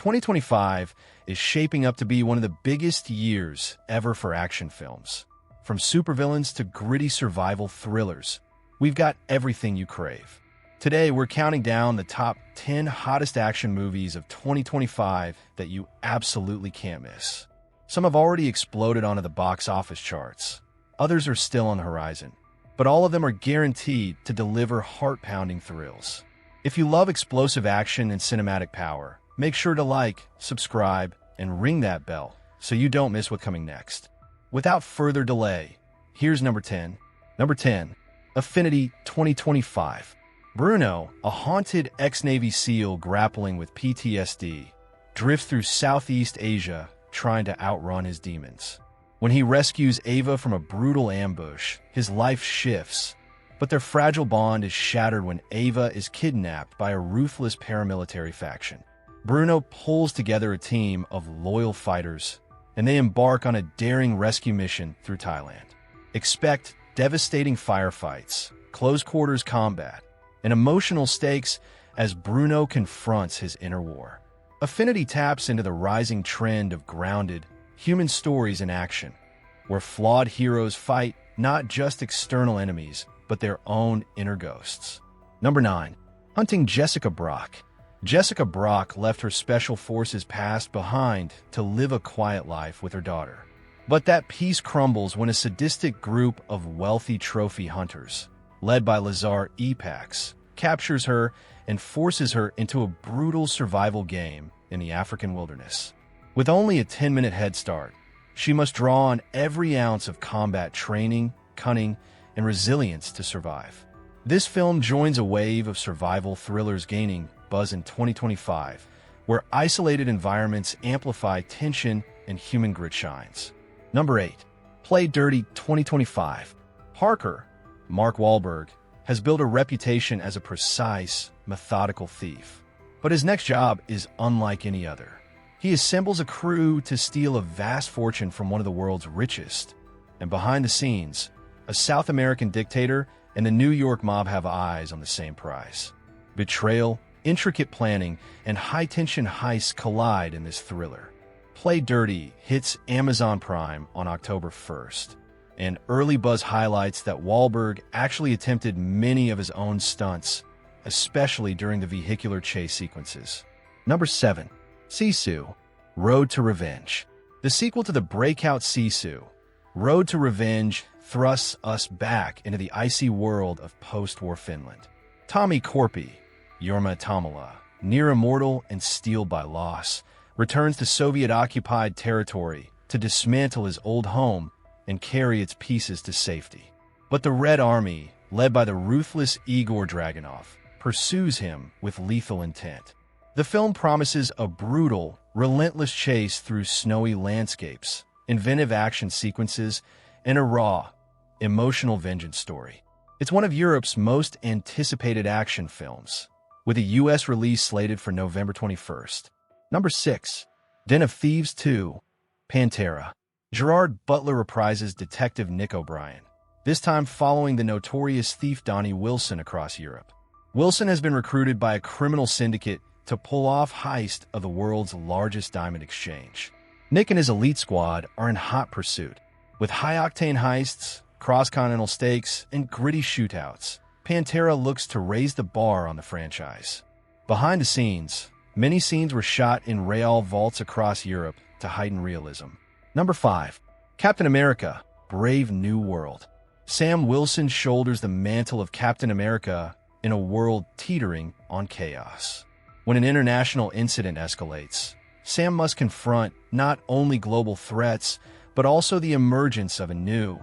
2025 is shaping up to be one of the biggest years ever for action films. From supervillains to gritty survival thrillers, we've got everything you crave. Today, we're counting down the top 10 hottest action movies of 2025 that you absolutely can't miss. Some have already exploded onto the box office charts. Others are still on the horizon. But all of them are guaranteed to deliver heart-pounding thrills. If you love explosive action and cinematic power, make sure to like, subscribe, and ring that bell so you don't miss what's coming next. Without further delay, here's number 10. Number 10, Affinity 2025. Bruno, a haunted ex-Navy SEAL grappling with PTSD, drifts through Southeast Asia trying to outrun his demons. When he rescues Ava from a brutal ambush, his life shifts, but their fragile bond is shattered when Ava is kidnapped by a ruthless paramilitary faction. Bruno pulls together a team of loyal fighters, and they embark on a daring rescue mission through Thailand. Expect devastating firefights, close-quarters combat, and emotional stakes as Bruno confronts his inner war. Affinity taps into the rising trend of grounded, human stories in action, where flawed heroes fight not just external enemies, but their own inner ghosts. Number 9. Hunting Jessica Brok. Jessica Brok left her special forces past behind to live a quiet life with her daughter. But that peace crumbles when a sadistic group of wealthy trophy hunters, led by Lazar Epax, captures her and forces her into a brutal survival game in the African wilderness. With only a 10-minute head start, she must draw on every ounce of combat training, cunning, and resilience to survive. This film joins a wave of survival thrillers gaining buzz in 2025, where isolated environments amplify tension and human grit shines. Number 8. Play Dirty 2025. Parker, Mark Wahlberg, has built a reputation as a precise, methodical thief. But his next job is unlike any other. He assembles a crew to steal a vast fortune from one of the world's richest. And behind the scenes, a South American dictator and the New York mob have eyes on the same prize. Betrayal, intricate planning, and high-tension heists collide in this thriller. Play Dirty hits Amazon Prime on October 1st, and early buzz highlights that Wahlberg actually attempted many of his own stunts, especially during the vehicular chase sequences. Number 7. Sisu, Road to Revenge. The sequel to the breakout Sisu, Road to Revenge thrusts us back into the icy world of post-war Finland. Tommy Korpi, Jorma Tomala, near immortal and steeled by loss, returns to Soviet-occupied territory to dismantle his old home and carry its pieces to safety. But the Red Army, led by the ruthless Igor Dragunov, pursues him with lethal intent. The film promises a brutal, relentless chase through snowy landscapes, inventive action sequences, and a raw, emotional vengeance story. It's one of Europe's most anticipated action films, with a U.S. release slated for November 21st. Number 6. Den of Thieves 2, Pantera. Gerard Butler reprises Detective Nick O'Brien, this time following the notorious thief Donnie Wilson across Europe. Wilson has been recruited by a criminal syndicate to pull off heist of the world's largest diamond exchange. Nick and his elite squad are in hot pursuit. With high-octane heists, cross-continental stakes, and gritty shootouts, Pantera looks to raise the bar on the franchise. Behind the scenes, many scenes were shot in Real vaults across Europe to heighten realism. Number 5. Captain America, Brave New World. Sam Wilson shoulders the mantle of Captain America in a world teetering on chaos. When an international incident escalates, Sam must confront not only global threats, but also the emergence of a new,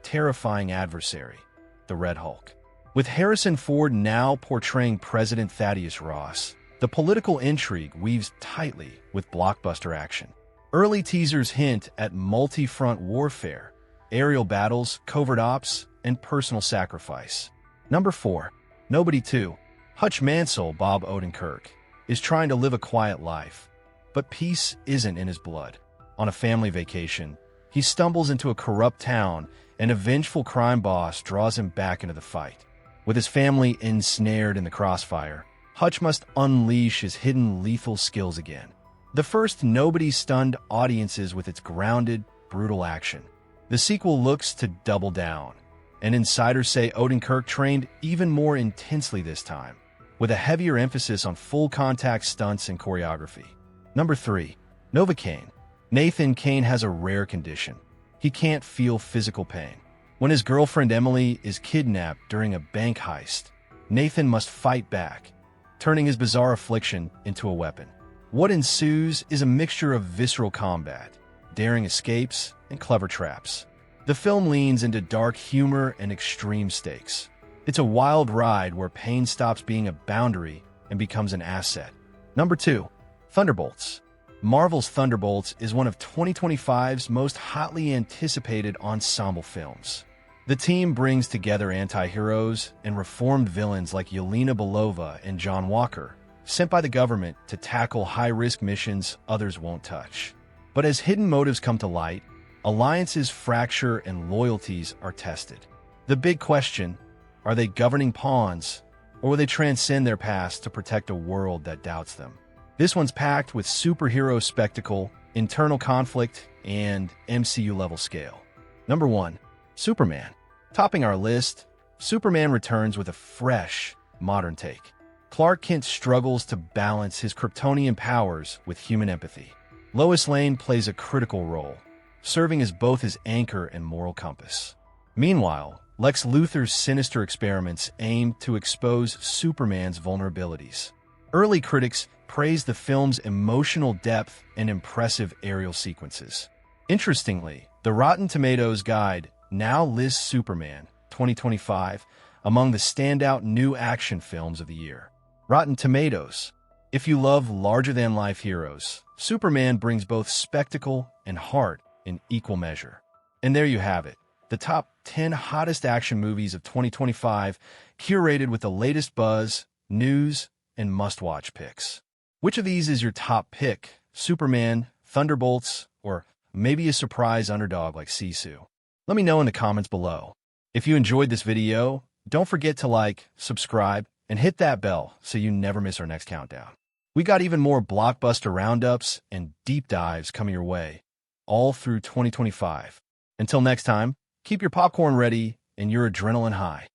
terrifying adversary, the Red Hulk. With Harrison Ford now portraying President Thaddeus Ross, the political intrigue weaves tightly with blockbuster action. Early teasers hint at multi-front warfare, aerial battles, covert ops, and personal sacrifice. Number 4. Nobody 2. Hutch Mansell, Bob Odenkirk, is trying to live a quiet life, but peace isn't in his blood. On a family vacation, he stumbles into a corrupt town, and a vengeful crime boss draws him back into the fight. With his family ensnared in the crossfire, Hutch must unleash his hidden lethal skills again. The first nobody stunned audiences with its grounded, brutal action. The sequel looks to double down, and insiders say Odenkirk trained even more intensely this time, with a heavier emphasis on full-contact stunts and choreography. Number 3. Novocaine. Nathan Kane has a rare condition. He can't feel physical pain. When his girlfriend Emily is kidnapped during a bank heist, Nathan must fight back, turning his bizarre affliction into a weapon. What ensues is a mixture of visceral combat, daring escapes, and clever traps. The film leans into dark humor and extreme stakes. It's a wild ride where pain stops being a boundary and becomes an asset. Number 2. Thunderbolts. Marvel's Thunderbolts is one of 2025's most hotly anticipated ensemble films. The team brings together anti-heroes and reformed villains like Yelena Belova and John Walker, sent by the government to tackle high-risk missions others won't touch. But as hidden motives come to light, alliances fracture and loyalties are tested. The big question, are they governing pawns, or will they transcend their past to protect a world that doubts them? This one's packed with superhero spectacle, internal conflict, and MCU-level scale. Number 1. Superman. Topping our list, Superman returns with a fresh, modern take. Clark Kent struggles to balance his Kryptonian powers with human empathy. Lois Lane plays a critical role, serving as both his anchor and moral compass. Meanwhile, Lex Luthor's sinister experiments aim to expose Superman's vulnerabilities. Early critics praised the film's emotional depth and impressive aerial sequences. Interestingly, the Rotten Tomatoes guide now lists Superman 2025 among the standout new action films of the year. Rotten Tomatoes. If you love larger-than-life heroes, Superman brings both spectacle and heart in equal measure. And there you have it, the top 10 hottest action movies of 2025, curated with the latest buzz, news, and must-watch picks. Which of these is your top pick? Superman, Thunderbolts, or maybe a surprise underdog like Sisu? Let me know in the comments below. If you enjoyed this video, don't forget to like, subscribe, and hit that bell so you never miss our next countdown. We got even more blockbuster roundups and deep dives coming your way, all through 2025. Until next time, keep your popcorn ready and your adrenaline high.